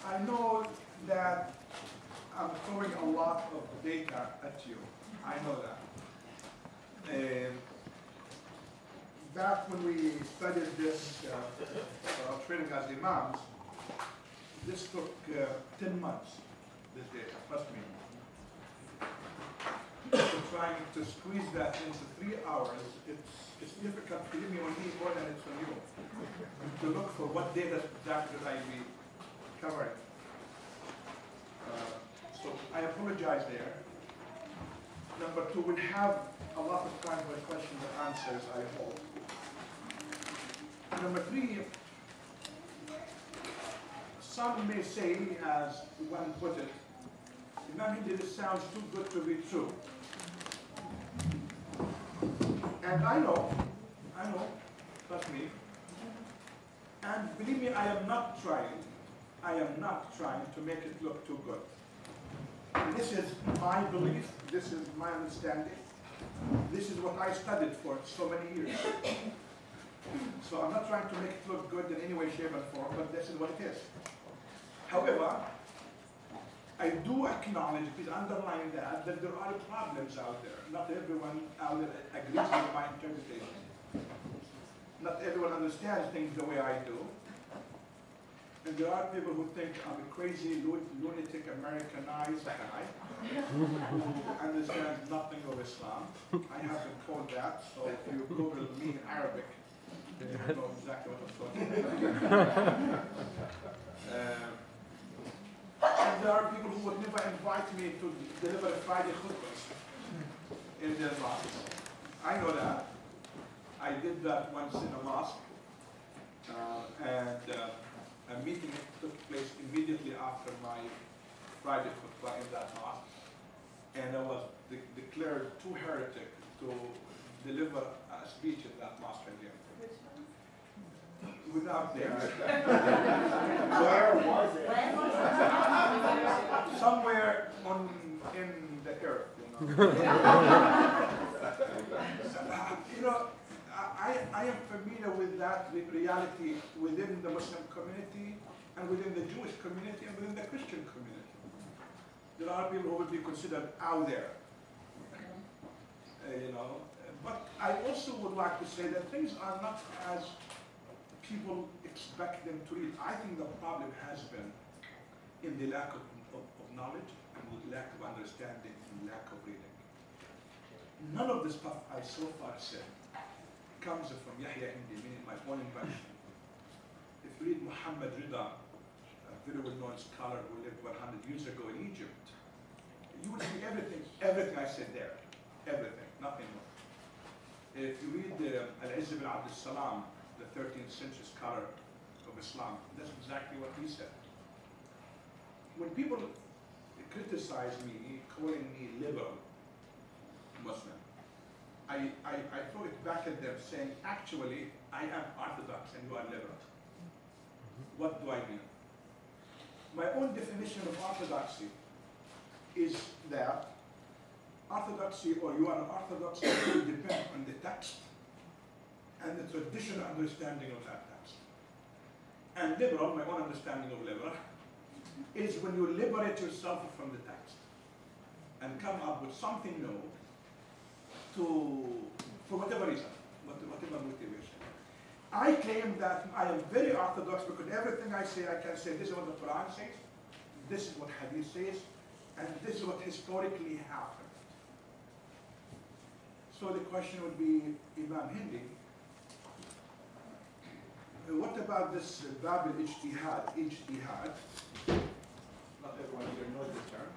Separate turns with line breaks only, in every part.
I know that I'm throwing a lot of data at you. I know that. Back when we studied this training as imams, this took 10 months, this data, trust me. Trying to squeeze that into 3 hours, it's difficult, believe me, on me more than it's on you, to look for what data exactly should I be covering. So I apologize there. Number two, we'll have a lot of time for questions and answers, I hope. Number three, some may say, as one put it, Imam Hindi, this sounds too good to be true. And I know, trust me. And believe me, I am not trying to make it look too good. This is my belief, this is my understanding. This is what I studied for so many years. So I'm not trying to make it look good in any way, shape, and form, but this is what it is. However, I do acknowledge, please underline that there are problems out there. Not everyone out there agrees with my interpretation. Not everyone understands things the way I do. And there are people who think I'm a crazy, lunatic, Americanized guy who understands nothing of Islam. I have been called that, so if you Google me in Arabic, you know exactly what I'm talking about. And there are people who would never invite me to deliver Friday khutbahs in their mosques. I know that. I did that once in a mosque. A meeting took place immediately after my Friday khutbah in that mosque. And I was declared too heretic to deliver a speech in that mosque again. Without there. Where was it? Somewhere in the earth, you know. You know, I am familiar with that reality within the Muslim community and within the Jewish community and within the Christian community. There are people who would be considered out there. You know, but I also would like to say that things are not as people expect them to read. I think the problem has been in the lack of knowledge and the lack of understanding and lack of reading. None of the stuff I so far said comes from Yahya Hendi, meaning my own invention. If you read Muhammad Rida, a very well-known scholar who lived 100 years ago in Egypt, you will see everything I said there. Everything, nothing more. If you read Al-Izz ibn Abd al-Salam, the 13th century scholar of Islam, that's exactly what he said. When people criticize me, calling me liberal Muslim, I throw it back at them saying, actually, I am orthodox and you are liberal. What do I mean? My own definition of orthodoxy is that orthodoxy, or you are an orthodox, will depend on the text and the traditional understanding of that text. And liberal, my own understanding of liberal, is when you liberate yourself from the text and come up with something new for whatever reason, whatever motivation. I claim that I am very orthodox because everything I say, I can say this is what the Qur'an says, this is what Hadith says, and this is what historically happened. So the question would be, Imam Hindi, what about this bab al-ijtihad? Ijtihad, not everyone here knows the term.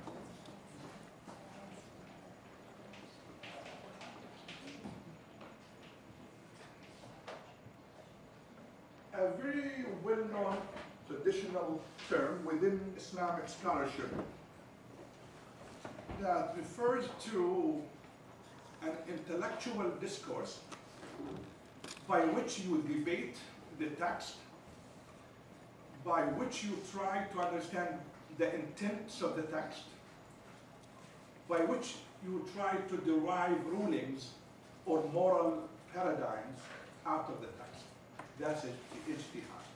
A very well-known traditional term within Islamic scholarship that refers to an intellectual discourse by which you debate the text, by which you try to understand the intents of the text, by which you try to derive rulings or moral paradigms out of the text. That's ijtihad.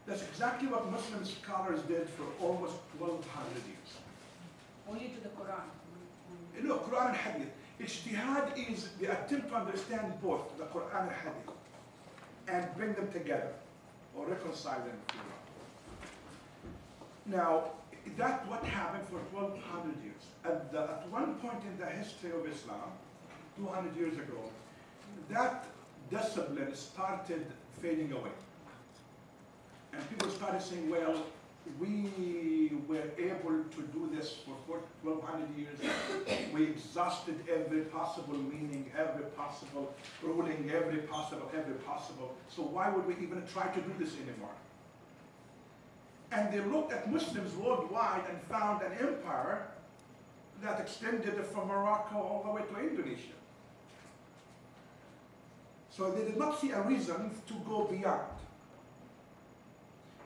That's exactly exactly what Muslim scholars did for almost 1,200 years.
Only to the Quran.
Look, Qur'an and Hadith. Ijtihad is the attempt to understand both the Qur'an and Hadith and bring them together or reconcile them. Now, that's what happened for 1,200 years. At one point in the history of Islam, 200 years ago, that discipline started fading away. And people started saying, well, we were able to do this for 1,200 years. We exhausted every possible meaning, every possible ruling, every possible. So why would we even try to do this anymore? And they looked at Muslims worldwide and found an empire that extended from Morocco all the way to Indonesia. So they did not see a reason to go beyond.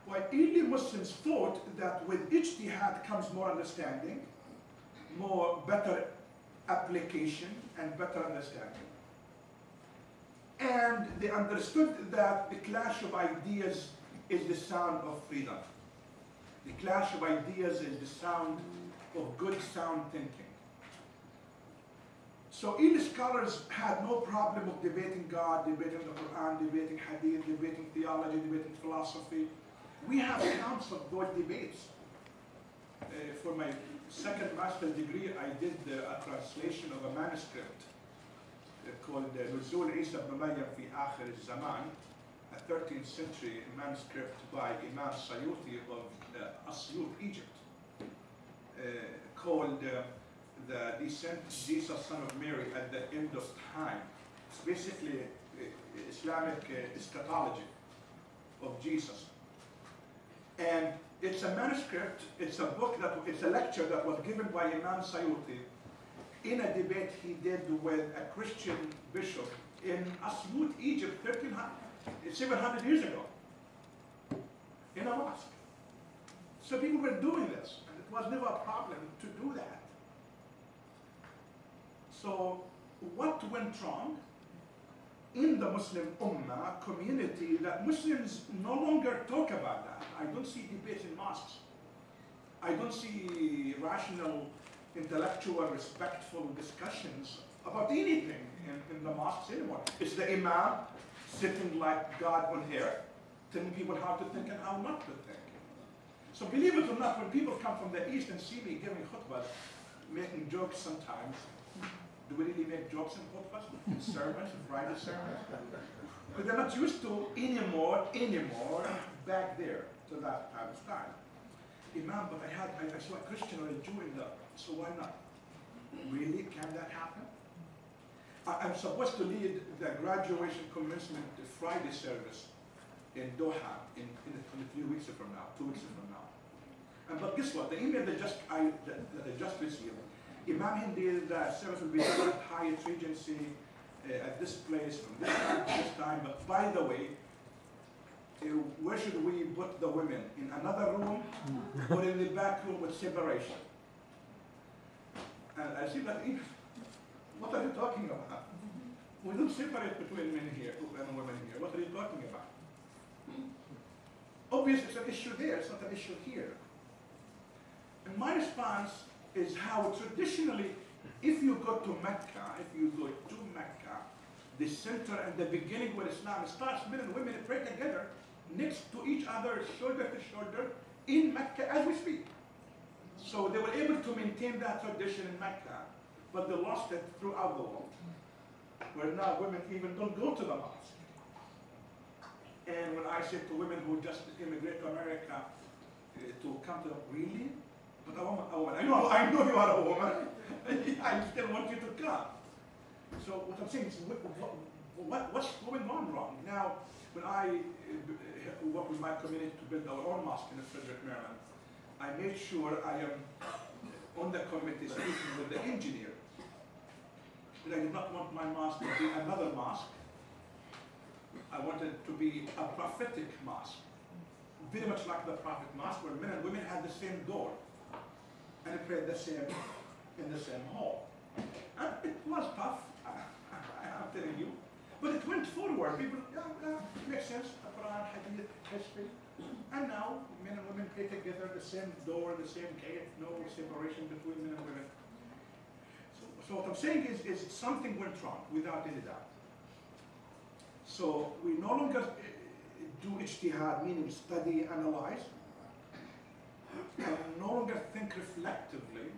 While early Muslims thought that with ijtihad comes more understanding, better application, and better understanding. And they understood that the clash of ideas is the sound of freedom. The clash of ideas is the sound of good, sound thinking. So early scholars had no problem of debating God, debating the Quran, debating Hadith, debating theology, debating philosophy. We have accounts of those debates. For my second master's degree, I did a translation of a manuscript called Nuzul Isa ibn Maryam fi Akhir al-Zaman, a 13th century manuscript by Imam Sayuti of Asyut, Egypt, called The Descent of Jesus, Son of Mary at the End of Time. It's basically Islamic eschatology of Jesus. And it's a manuscript, it's a book, it's a lecture that was given by Imam Sayuti in a debate he did with a Christian bishop in Asyut, Egypt, 700 years ago, in a mosque. So people were doing this, and it was never a problem to do that. So what went wrong in the Muslim Ummah community that Muslims no longer talk about that? I don't see debates in mosques. I don't see rational, intellectual, respectful discussions about anything in the mosques anymore. It's the Imam sitting like God on earth, telling people how to think and how not to think. So believe it or not, when people come from the East and see me giving khutbahs, making jokes sometimes, do we really make jokes in khutbahs, in sermons, in Friday sermons? But they're not used to anymore back there to that time of time. Imam, but I saw a Christian or a Jew in the, so why not? Really, can that happen? I'm supposed to lead the graduation commencement Friday service in Doha in a few weeks from now, 2 weeks from now. But guess what? The email that I just received, Imam Hendi, the service will be done at Hyatt Regency at this place from this time to this time. But by the way, where should we put the women? In another room or in the back room with separation? And I see that email. What are you talking about? We don't separate between men here and women here. What are you talking about? Obviously, it's an issue there. It's not an issue here. And my response is how traditionally, if you go to Mecca, the center and the beginning where Islam starts, men and women pray together next to each other, shoulder to shoulder, in Mecca as we speak. So they were able to maintain that tradition in Mecca, but they lost it throughout the world, where now women even don't go to the mosque. And when I say to women who just immigrate to America to come to, really? But a woman. I know you are a woman. I still want you to come. So what I'm saying is, what's going on wrong? Now, when I work with my community to build our own mosque in Frederick, Maryland, I made sure I am on the committee speaking with the engineer. But I did not want my mosque to be another mosque. I wanted it to be a prophetic mosque, very much like the Prophet Mosque, where men and women had the same door, and they prayed in the same hall. And it was tough, I'm telling you, but it went forward. People, yeah, makes sense. The Quran, Hadith, history, And now men and women pray together, the same door, the same gate, no separation between men and women. So what I'm saying is something went wrong, without any doubt. So we no longer do ijtihad, meaning study, analyze, and no longer think reflectively,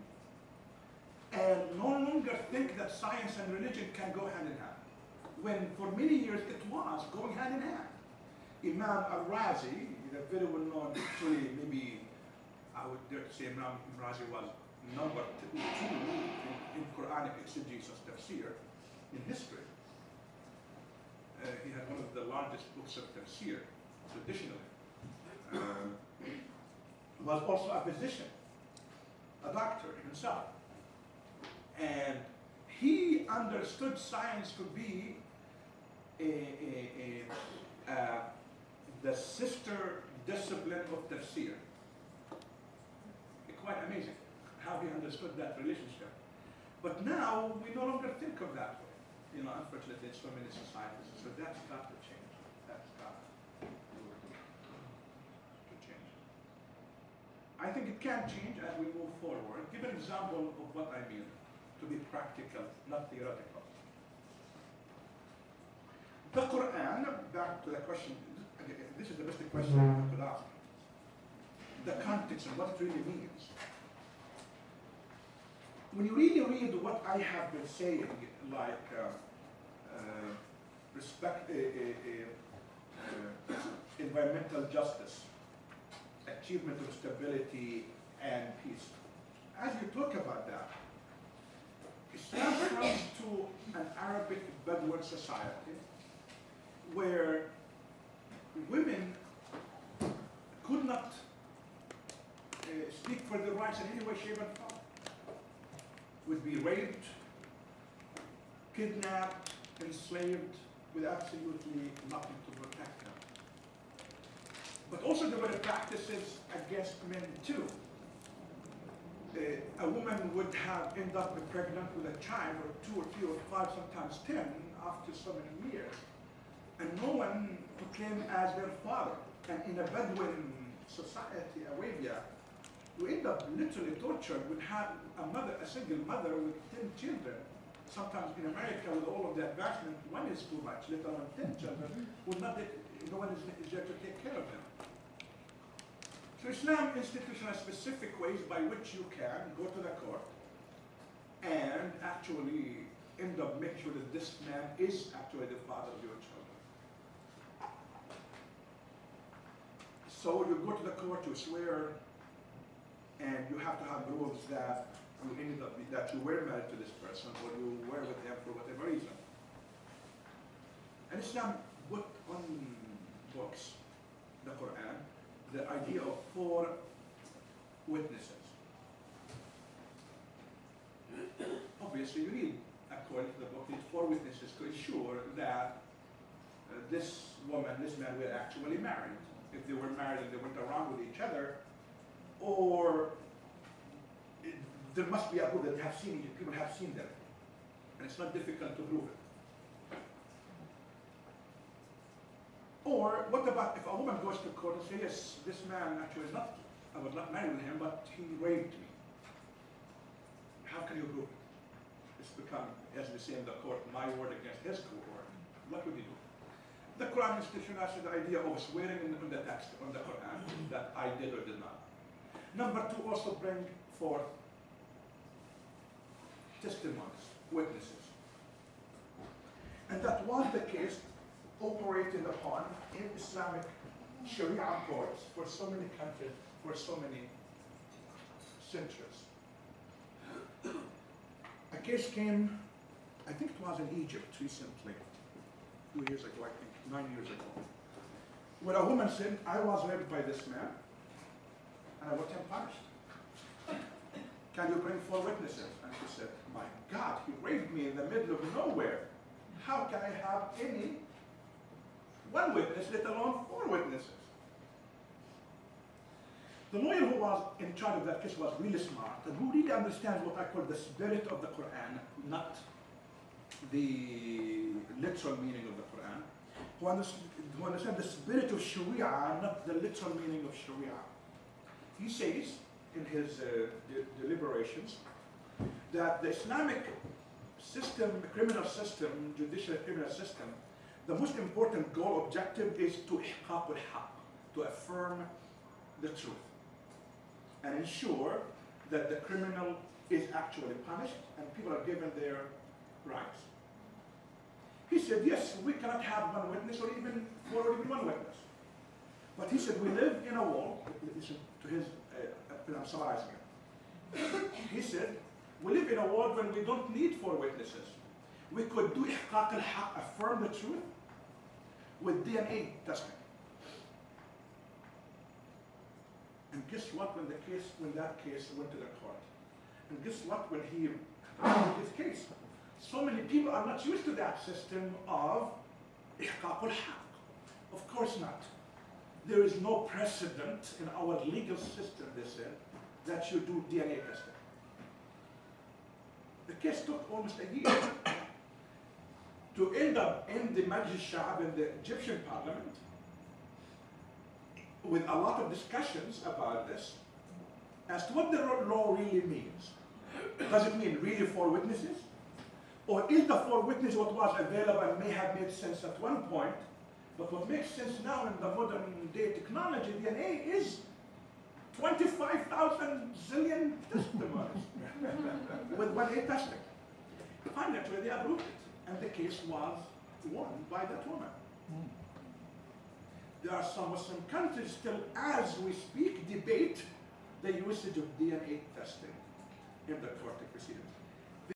and no longer think that science and religion can go hand in hand. When for many years it was going hand in hand. Imam al-Razi, the very well-known, actually maybe I would dare to say Imam al-Razi was number two in Qur'anic exegesis tafsir in history. He had one of the largest books of tafsir, traditionally. Was also a physician, a doctor himself. And he understood science to be the sister discipline of tafsir. Quite amazing how he understood that relationship. But now we no longer think of that way. You know, unfortunately, in so many societies. So that's got to change. That's got to change. I think it can change as we move forward. Give an example of what I mean, to be practical, not theoretical. The Qur'an, back to the question, this is the best question I could ask. The context and what it really means. When you really read what I have been saying, like respect, environmental justice, achievement of stability and peace, as you talk about that, Islam comes to an Arabic Bedouin society where women could not speak for their rights in any way, shape, and form. Would be raped, kidnapped, enslaved, with absolutely nothing to protect them. But also there were practices against men too. A woman would have ended up pregnant with a child, or 2 or 3 or 5, sometimes 10, after so many years. And no one to claim as their father. And in a Bedouin society, Arabia, you end up literally tortured, would have a single mother with 10 children. Sometimes in America, with all of the advancement, 1 is too much, let alone 10 children, no one is there to take care of them. So Islam institutionalized specific ways by which you can go to the court and actually end up making sure that this man is actually the father of your children. So you go to the court, you swear, and you have to have rules that you ended up that you were married to this person or you were with him for whatever reason. And Islam put on books, the Qur'an, the idea of 4 witnesses. Obviously, you need, according to the book, 4 witnesses to ensure that this woman, this man were actually married. If they were married and they went around with each other, or there must be a proof that they have seen it, people have seen them. And it's not difficult to prove it. Or what about if a woman goes to court and says, yes, this man actually is not, I was not married with him, but he raped me. How can you prove it? It's become, as we say in the court, my word against his word. What would you do? The Quran institutionalized the idea of swearing in the text, on the Quran, that I did or did not. Number 2, also bring forth testimonies, witnesses. And that was the case operated upon in Islamic Sharia courts for so many countries, for so many centuries. A case came, I think it was in Egypt recently, 2 years ago, I think, 9 years ago, where a woman said, I was raped by this man, and I was him punished. Can you bring 4 witnesses? And she said, my God, he raped me in the middle of nowhere. How can I have any 1 witness, let alone 4 witnesses? The lawyer who was in charge of that case was really smart, and who really understands what I call the spirit of the Quran, not the literal meaning of the Quran. who understand the spirit of Sharia, not the literal meaning of Sharia. He says in his deliberations that the Islamic system, criminal system, judicial criminal system, the most important goal objective is to ihqaq al-haq, to affirm the truth and ensure that the criminal is actually punished and people are given their rights. He said, yes, we cannot have one witness or even one witness. But he said, we live in a world, listen to his, I'm summarizing it. He said, we live in a world when we don't need 4 witnesses. We could do ihqaq al-haq, affirm the truth, with DNA testing. And guess what, when that case went to the court? And guess what, when he argued his case? So many people are not used to that system of ihqaq al-haq. Of course not. There is no precedent in our legal system, they said, that you do DNA testing. The case took almost a year to end up in the Majlis Sha'ab in the Egyptian parliament with a lot of discussions about this as to what the law really means. Does it mean really 4 witnesses? Or is the 4 witnesses what was available and may have made sense at one point, but what makes sense now in the modern day technology, DNA, is 25,000 zillion testimonies with 1A testing. Finally, they approved it, and the case was won by that woman. There are some Muslim countries still, as we speak, debate the usage of DNA testing in the court proceedings.